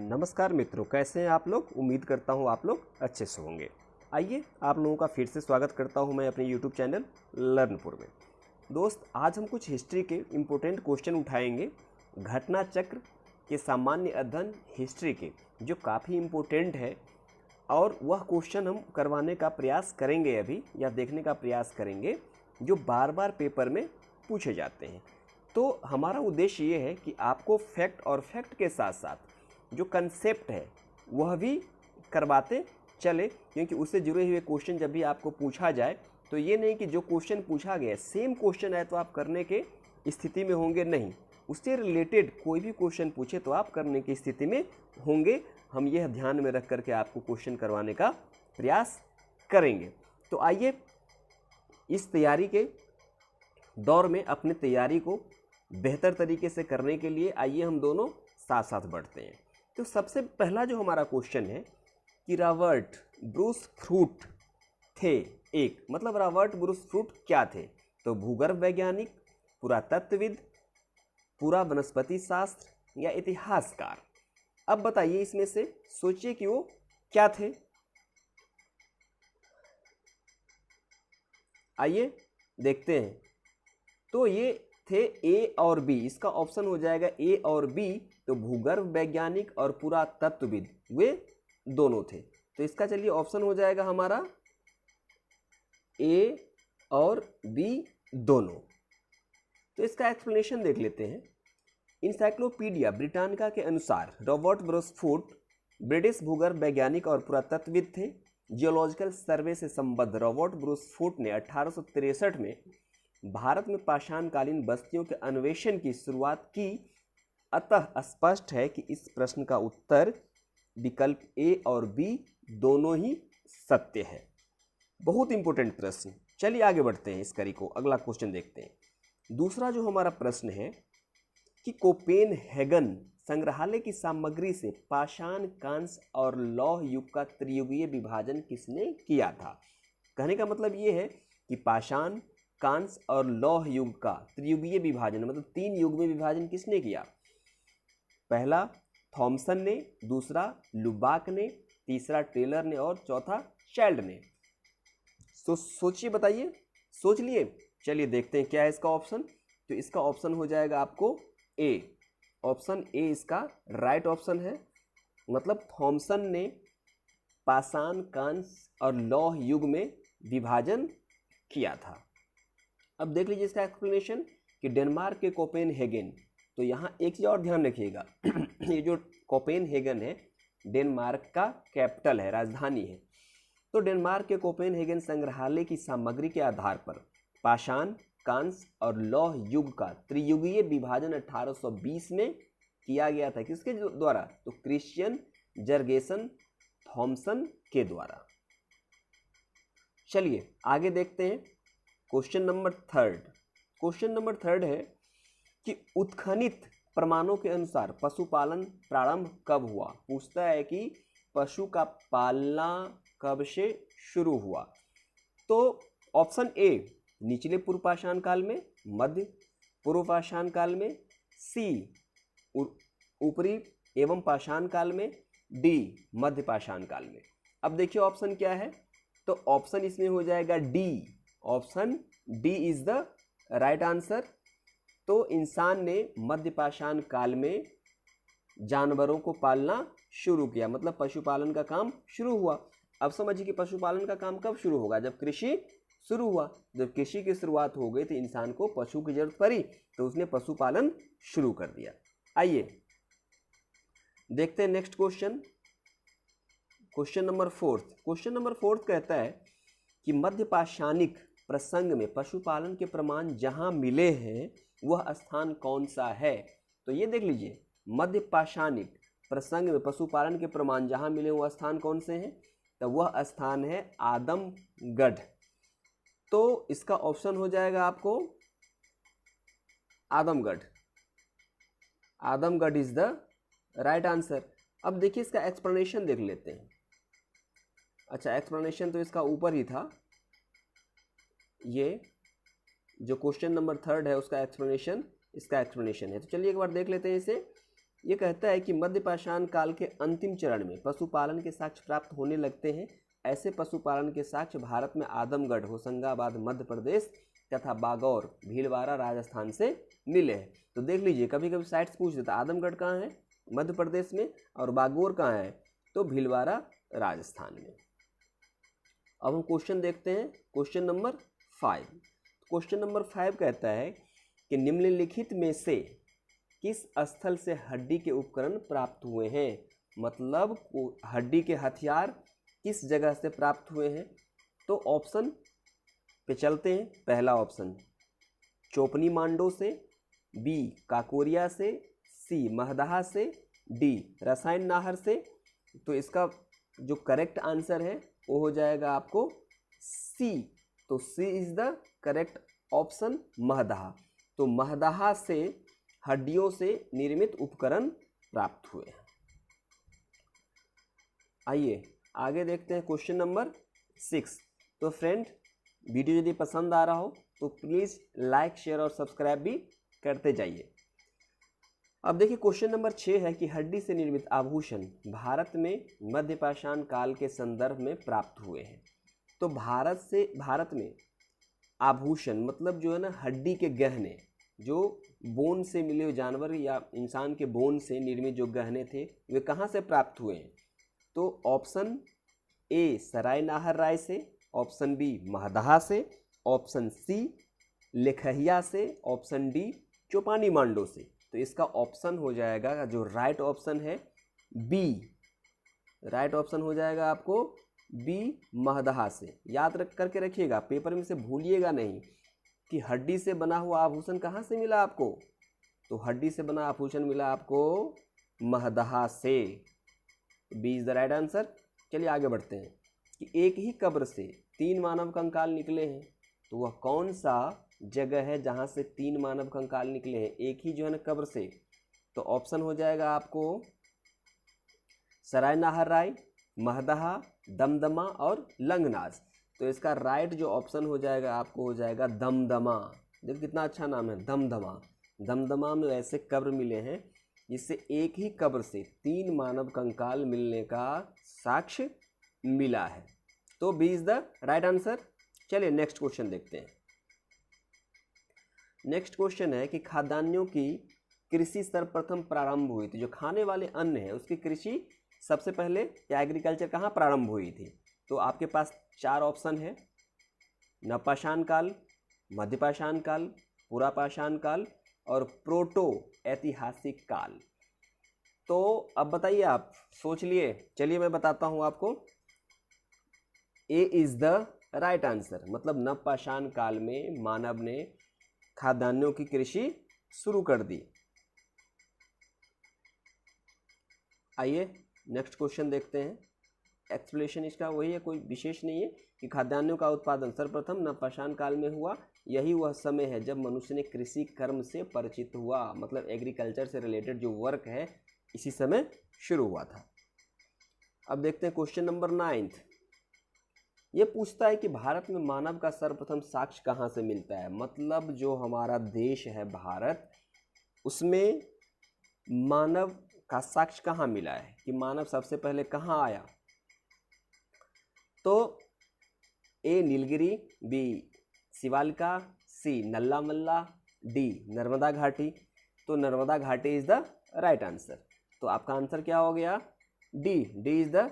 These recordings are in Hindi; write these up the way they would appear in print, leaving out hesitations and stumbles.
नमस्कार मित्रों, कैसे हैं आप लोग। उम्मीद करता हूं आप लोग अच्छे से होंगे। आइए आप लोगों का फिर से स्वागत करता हूं मैं अपने यूट्यूब चैनल लर्नपुर में। दोस्त, आज हम कुछ हिस्ट्री के इम्पोर्टेंट क्वेश्चन उठाएंगे, घटना चक्र के सामान्य अध्ययन हिस्ट्री के, जो काफ़ी इम्पोर्टेंट है और वह क्वेश्चन हम करवाने का प्रयास करेंगे अभी, या देखने का प्रयास करेंगे, जो बार बार पेपर में पूछे जाते हैं। तो हमारा उद्देश्य ये है कि आपको फैक्ट और फैक्ट के साथ साथ जो कंसेप्ट है वह भी करवाते चले, क्योंकि उससे जुड़े हुए क्वेश्चन जब भी आपको पूछा जाए तो ये नहीं कि जो क्वेश्चन पूछा गया सेम क्वेश्चन है तो आप करने के स्थिति में होंगे, नहीं, उससे रिलेटेड कोई भी क्वेश्चन पूछे तो आप करने की स्थिति में होंगे। हम यह ध्यान में रख करके आपको क्वेश्चन करवाने का प्रयास करेंगे। तो आइए इस तैयारी के दौर में अपनी तैयारी को बेहतर तरीके से करने के लिए आइए हम दोनों साथ साथ बढ़ते हैं। तो सबसे पहला जो हमारा क्वेश्चन है कि रॉबर्ट ब्रूस फ्रूट थे एक, मतलब रॉबर्ट ब्रूस फ्रूट क्या थे? तो भूगर्भ वैज्ञानिक, पुरातत्वविद, पूरा वनस्पति शास्त्र या इतिहासकार। अब बताइए इसमें से, सोचिए कि वो क्या थे। आइए देखते हैं। तो ये थे ए और बी, इसका ऑप्शन हो जाएगा ए और बी। तो भूगर्भ वैज्ञानिक और पुरातत्वविद वे दोनों थे। तो इसका चलिए ऑप्शन हो जाएगा हमारा ए और बी दोनों। तो इसका एक्सप्लेनेशन देख लेते हैं। इंसाइक्लोपीडिया ब्रिटानिका के अनुसार रॉबर्ट ब्रूस फ्रूट ब्रिटिश भूगर्भ वैज्ञानिक और पुरातत्वविद थे। जियोलॉजिकल सर्वे से संबद्ध रॉबर्ट ब्रूस फ्रूट ने 1863 में भारत में पाषाणकालीन बस्तियों के अन्वेषण की शुरुआत की। अतः स्पष्ट है कि इस प्रश्न का उत्तर विकल्प ए और बी दोनों ही सत्य है। बहुत इंपॉर्टेंट प्रश्न। चलिए आगे बढ़ते हैं इस कड़ी को, अगला क्वेश्चन देखते हैं। दूसरा जो हमारा प्रश्न है कि कोपेनहेगन संग्रहालय की सामग्री से पाषाण, कांस्य और लौह युग का त्रियुगीय विभाजन किसने किया था? कहने का मतलब ये है कि पाषाण, कांस्य और लौह युग का त्रियुगीय विभाजन, मतलब 3 युग में विभाजन किसने किया? पहला थॉमसन ने, दूसरा लुबाक ने, तीसरा टेलर ने और चौथा चाइल्ड ने। तो सोचिए, बताइए, सोच लिए। चलिए देखते हैं क्या है इसका ऑप्शन। तो इसका ऑप्शन हो जाएगा आपको ए। ऑप्शन ए इसका राइट ऑप्शन है। मतलब थॉमसन ने पाषाण, कांस्य और लौह युग में विभाजन किया था। अब देख लीजिए इसका एक्सप्लेनेशन कि डेनमार्क के कोपेनहेगन। तो यहाँ एक चीज और ध्यान रखिएगा ये जो कोपेनहेगन है डेनमार्क का कैपिटल है, राजधानी है। तो डेनमार्क के कोपेनहेगन संग्रहालय की सामग्री के आधार पर पाषाण, कांस्य और लौह युग का त्रियुगीय विभाजन 1820 में किया गया था। किसके द्वारा? तो क्रिश्चियन जर्गेसन थॉमसन के द्वारा। चलिए आगे देखते हैं। क्वेश्चन नंबर थर्ड है कि उत्खनित प्रमाणों के अनुसार पशुपालन प्रारंभ कब हुआ? पूछता है कि पशु का पालना कब से शुरू हुआ। तो ऑप्शन ए निचले पूर्व पाषाण काल में, मध्य पूर्व पाषाण काल में, सी ऊपरी एवं पाषाण काल में, डी मध्य पाषाण काल में। अब देखिए ऑप्शन क्या है। तो ऑप्शन इसमें हो जाएगा D. Option D is the right answer. तो इंसान ने मध्य पाषाण काल में जानवरों को पालना शुरू किया, मतलब पशुपालन का काम शुरू हुआ। अब समझिए कि पशुपालन का काम कब शुरू होगा? जब कृषि शुरू हुआ। जब कृषि की शुरुआत हो गई तो इंसान को पशु की जरूरत पड़ी, तो उसने पशुपालन शुरू कर दिया। आइए देखते हैं next question. Question number fourth कहता है कि मध्य पाषाणिक प्रसंग में पशुपालन के प्रमाण जहां मिले हैं वह स्थान कौन सा है? तो ये देख लीजिए, मध्य पाषाणिक प्रसंग में पशुपालन के प्रमाण जहां मिले वह स्थान कौन से हैं? तो वह स्थान है आदमगढ़। तो इसका ऑप्शन हो जाएगा आपको Adamgarh. Adamgarh is the right answer. अब देखिए इसका एक्सप्लेनेशन देख लेते हैं। अच्छा, एक्सप्लेनेशन तो इसका ऊपर ही था। ये जो क्वेश्चन नंबर 3 है उसका एक्सप्लेनेशन, इसका एक्सप्लेनेशन है। तो चलिए एक बार देख लेते हैं इसे ये कहता है कि मध्य पाषाण काल के अंतिम चरण में पशुपालन के साक्ष्य प्राप्त होने लगते हैं। ऐसे पशुपालन के साक्ष्य भारत में आदमगढ़, होशंगाबाद मध्य प्रदेश तथा बागौर, भीलवाड़ा राजस्थान से मिले हैं। तो देख लीजिए, कभी कभी साइट्स पूछ देता आदमगढ़ कहाँ है, मध्य प्रदेश में, और बागौर कहाँ है, तो भीलवाड़ा राजस्थान में। अब हम क्वेश्चन देखते हैं, क्वेश्चन नंबर 5। क्वेश्चन नंबर 5 कहता है कि निम्नलिखित में से किस स्थल से हड्डी के उपकरण प्राप्त हुए हैं। मतलब हड्डी के हथियार किस जगह से प्राप्त हुए हैं। तो ऑप्शन पे चलते हैं। पहला ऑप्शन चोपनी मांडो से, बी काकोरिया से, सी महदहा से, डी रसायन नाहर से। तो इसका जो करेक्ट आंसर है वो हो जाएगा आपको सी। तो C is the correct option, Mahadaha. तो महदहा से हड्डियों से निर्मित उपकरण प्राप्त हुए हैं। आइए आगे देखते हैं क्वेश्चन नंबर 6। तो फ्रेंड, वीडियो यदि पसंद आ रहा हो तो प्लीज़ लाइक, शेयर और सब्सक्राइब भी करते जाइए। अब देखिए क्वेश्चन नंबर 6 है कि हड्डी से निर्मित आभूषण भारत में मध्य पाषाण काल के संदर्भ में प्राप्त हुए हैं। तो भारत में आभूषण मतलब जो है ना, हड्डी के गहने, जो बोन से मिले हुए जानवर या इंसान के बोन से निर्मित जो गहने थे, वे कहाँ से प्राप्त हुए हैं। तो ऑप्शन ए सराय नाहर राय से, ऑप्शन बी महदहा से, ऑप्शन सी लेखहिया से, ऑप्शन डी चोपानी मांडो से। तो इसका ऑप्शन हो जाएगा, जो राइट ऑप्शन है, बी। राइट ऑप्शन हो जाएगा आपको बी महदहा से। याद करके रखिएगा, पेपर में से भूलिएगा नहीं कि हड्डी से बना हुआ आभूषण कहाँ से मिला आपको। तो हड्डी से बना आभूषण मिला आपको महदहा से। B is the right answer. चलिए आगे बढ़ते हैं कि एक ही कब्र से 3 मानव कंकाल निकले हैं। तो वह कौन सा जगह है जहाँ से 3 मानव कंकाल निकले हैं, एक ही जो है ना कब्र से। तो ऑप्शन हो जाएगा आपको सराय नाहर राय, महदहा, दमदमा और लंगनाज। तो इसका राइट जो ऑप्शन हो जाएगा आपको हो जाएगा दमदमा। देखो कितना अच्छा नाम है, दमदमा। दमदमा में ऐसे कब्र मिले हैं जिससे एक ही कब्र से 3 मानव कंकाल मिलने का साक्ष्य मिला है। तो B is the right answer. चलिए नेक्स्ट क्वेश्चन देखते हैं। नेक्स्ट क्वेश्चन है कि खाद्यान्नों की कृषि सर्वप्रथम प्रारंभ हुई थी। जो खाने वाले अन्न है उसकी कृषि सबसे पहले या एग्रीकल्चर कहाँ प्रारंभ हुई थी। तो आपके पास 4 ऑप्शन है, नवपाषाण काल, मध्यपाषाण काल, पुरापाषाण काल और प्रोटो ऐतिहासिक काल। तो अब बताइए, आप सोच लिए। चलिए मैं बताता हूँ आपको। ए इज द राइट आंसर। मतलब नवपाषाण काल में मानव ने खाद्यान्नों की कृषि शुरू कर दी। आइए नेक्स्ट क्वेश्चन देखते हैं। एक्सप्लेनेशन इसका वही है, कोई विशेष नहीं है कि खाद्यान्नों का उत्पादन सर्वप्रथम नवपाषाण काल में हुआ। यही वह समय है जब मनुष्य ने कृषि कर्म से परिचित हुआ। मतलब एग्रीकल्चर से रिलेटेड जो वर्क है इसी समय शुरू हुआ था। अब देखते हैं क्वेश्चन नंबर 9। ये पूछता है कि भारत में मानव का सर्वप्रथम साक्ष्य कहाँ से मिलता है। मतलब जो हमारा देश है भारत, उसमें मानव का साक्ष्य कहाँ मिला है, कि मानव सबसे पहले कहाँ आया। तो ए नीलगिरी, बी शिवालिका, सी नल्ला मल्ला, डी नर्मदा घाटी। तो नर्मदा घाटी इज द राइट आंसर। तो आपका आंसर क्या हो गया, D. D is the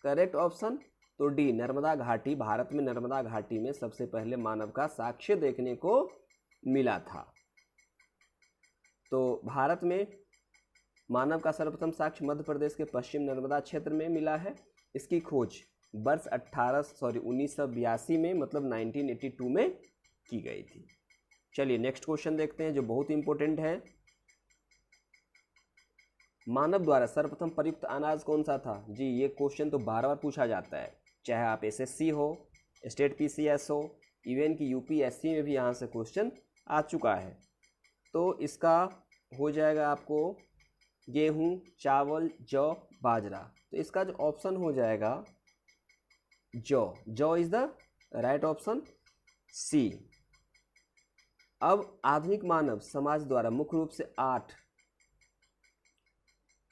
correct option. तो डी नर्मदा घाटी, भारत में नर्मदा घाटी में सबसे पहले मानव का साक्ष्य देखने को मिला था। तो भारत में मानव का सर्वप्रथम साक्ष्य मध्य प्रदेश के पश्चिम नर्मदा क्षेत्र में मिला है। इसकी खोज वर्ष 1982 में, मतलब 1982 में की गई थी। चलिए नेक्स्ट क्वेश्चन देखते हैं जो बहुत इंपॉर्टेंट है। मानव द्वारा सर्वप्रथम प्रयुक्त अनाज कौन सा था। जी ये क्वेश्चन तो बार बार पूछा जाता है, चाहे आप एसएससी हो, स्टेट पीसीएस हो, इवन कि यूपीएससी में भी यहाँ से क्वेश्चन आ चुका है। तो इसका हो जाएगा आपको गेहूँ, चावल, जौ, बाजरा। तो इसका जो ऑप्शन हो जाएगा जौ। जौ इज द राइट ऑप्शन, सी। अब आधुनिक मानव समाज द्वारा मुख्य रूप से 8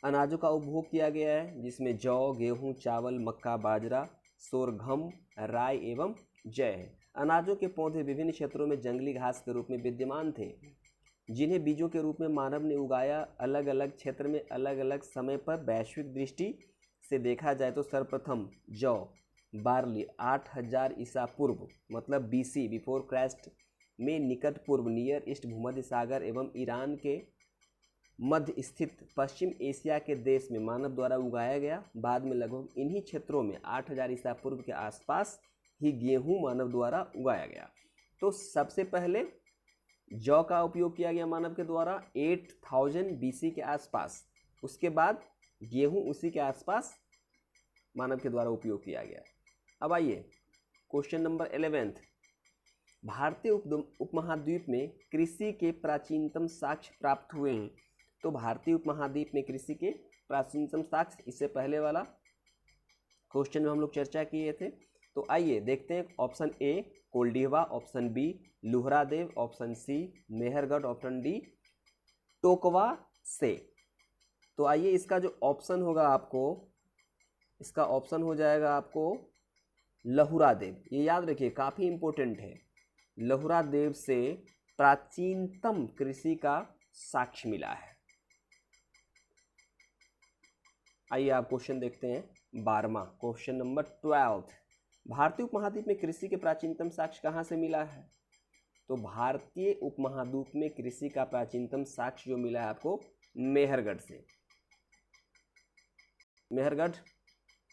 अनाजों का उपभोग किया गया है, जिसमें जौ, गेहूं, चावल, मक्का, बाजरा, सोरघम, राई एवं जय है। अनाजों के पौधे विभिन्न क्षेत्रों में जंगली घास के रूप में विद्यमान थे, जिन्हें बीजों के रूप में मानव ने उगाया। अलग अलग क्षेत्र में अलग अलग समय पर वैश्विक दृष्टि से देखा जाए तो सर्वप्रथम जौ, बार्ली 8000 ईसा पूर्व मतलब BC बिफोर क्राइस्ट में निकट पूर्व नियर ईस्ट भूमध्य सागर एवं ईरान के मध्य स्थित पश्चिम एशिया के देश में मानव द्वारा उगाया गया। बाद में लगभग इन्हीं क्षेत्रों में 8000 ईसा पूर्व के आसपास ही गेहूं मानव द्वारा उगाया गया। तो सबसे पहले जौ का उपयोग किया गया मानव के द्वारा 8000 BC के आसपास। उसके बाद गेहूं उसी के आसपास मानव के द्वारा उपयोग किया गया। अब आइए क्वेश्चन नंबर 11। भारतीय उपमहाद्वीप में कृषि के प्राचीनतम साक्ष्य प्राप्त हुए हैं। तो भारतीय उपमहाद्वीप में कृषि के प्राचीनतम साक्ष्य, इससे पहले वाला क्वेश्चन में हम लोग चर्चा किए थे। तो आइए देखते हैं। Option A Koldihwa, option B Lahuradewa, option C Mehrgarh, option D Tokwa से। तो आइए इसका जो ऑप्शन होगा आपको, इसका ऑप्शन हो जाएगा आपको लहुरादेव। ये याद रखिए, काफ़ी इंपॉर्टेंट है। लहुरादेव से प्राचीनतम कृषि का साक्ष्य मिला है। आइए आप क्वेश्चन देखते हैं 12वां, क्वेश्चन नंबर 12। भारतीय उपमहाद्वीप में कृषि के प्राचीनतम साक्ष्य कहाँ से मिला है? तो भारतीय उपमहाद्वीप में कृषि का प्राचीनतम साक्ष्य जो मिला है आपको मेहरगढ़ से। मेहरगढ़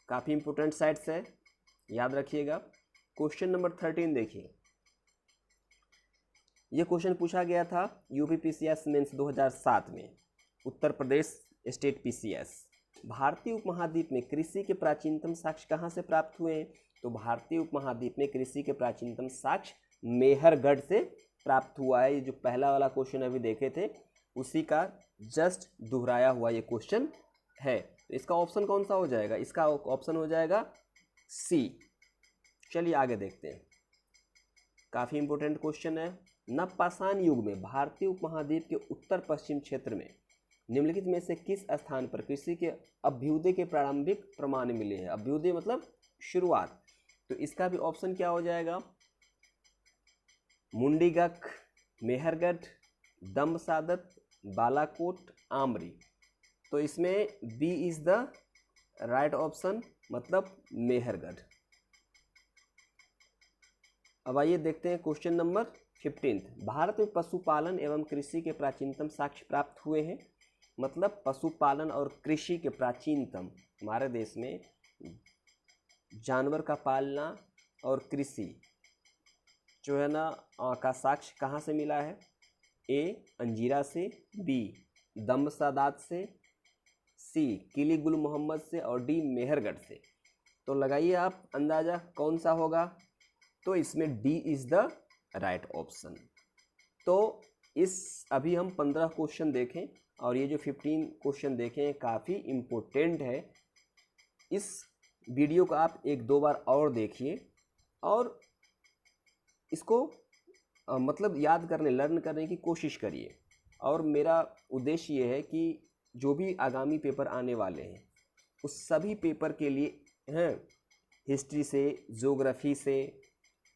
काफ़ी इंपोर्टेंट साइट्स है, याद रखिएगा। क्वेश्चन नंबर 13 देखिए। ये क्वेश्चन पूछा गया था UPPCS मेंस 2007 में, उत्तर प्रदेश स्टेट PCS। भारतीय उपमहाद्वीप में कृषि के प्राचीनतम साक्ष्य कहाँ से प्राप्त हुए हैं? तो भारतीय उपमहाद्वीप में कृषि के प्राचीनतम साक्ष्य मेहरगढ़ से प्राप्त हुआ है। ये जो पहला वाला क्वेश्चन अभी देखे थे उसी का जस्ट दोहराया हुआ ये क्वेश्चन है। तो इसका ऑप्शन कौन सा हो जाएगा? इसका ऑप्शन हो जाएगा सी। चलिए आगे देखते हैं, काफ़ी इंपॉर्टेंट क्वेश्चन है। नवपाषाण युग में भारतीय उपमहाद्वीप के उत्तर पश्चिम क्षेत्र में निम्नलिखित में से किस स्थान पर कृषि के अभ्युदय के प्रारंभिक प्रमाण मिले हैं? अभ्युदय मतलब शुरुआत। तो इसका भी ऑप्शन क्या हो जाएगा? मुंडीगढ़, मेहरगढ़, दम्बसादत, बालाकोट, आमरी। तो इसमें B is the right option, मतलब मेहरगढ़। अब आइए देखते हैं क्वेश्चन नंबर 15। भारत में पशुपालन एवं कृषि के प्राचीनतम साक्ष्य प्राप्त हुए हैं। मतलब पशुपालन और कृषि के प्राचीनतम, हमारे देश में जानवर का पालना और कृषि जो है ना का साक्ष्य कहाँ से मिला है? ए अंजीरा से, बी दम्बसादात से, सी किली गुल मोहम्मद से और डी मेहरगढ़ से। तो लगाइए आप अंदाज़ा कौन सा होगा। तो इसमें D is the right option. तो इस अभी हम 15 क्वेश्चन देखें और ये जो 15 क्वेश्चन देखें काफ़ी इम्पोर्टेंट है। इस वीडियो को आप 1-2 बार और देखिए और इसको मतलब याद करने, लर्न करने की कोशिश करिए। और मेरा उद्देश्य ये है कि जो भी आगामी पेपर आने वाले हैं उस सभी पेपर के लिए हैं, हिस्ट्री से, ज्योग्राफी से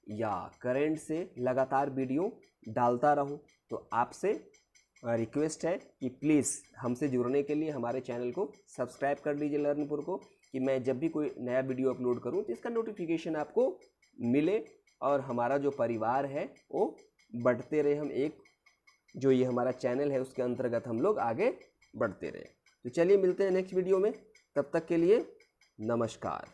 या करंट से लगातार वीडियो डालता रहूं। तो आपसे रिक्वेस्ट है कि प्लीज़ हमसे जुड़ने के लिए हमारे चैनल को सब्सक्राइब कर लीजिए लर्नपुर को, कि मैं जब भी कोई नया वीडियो अपलोड करूं तो इसका नोटिफिकेशन आपको मिले और हमारा जो परिवार है वो बढ़ते रहे। हम एक जो ये हमारा चैनल है उसके अंतर्गत हम लोग आगे बढ़ते रहे। तो चलिए मिलते हैं नेक्स्ट वीडियो में, तब तक के लिए नमस्कार।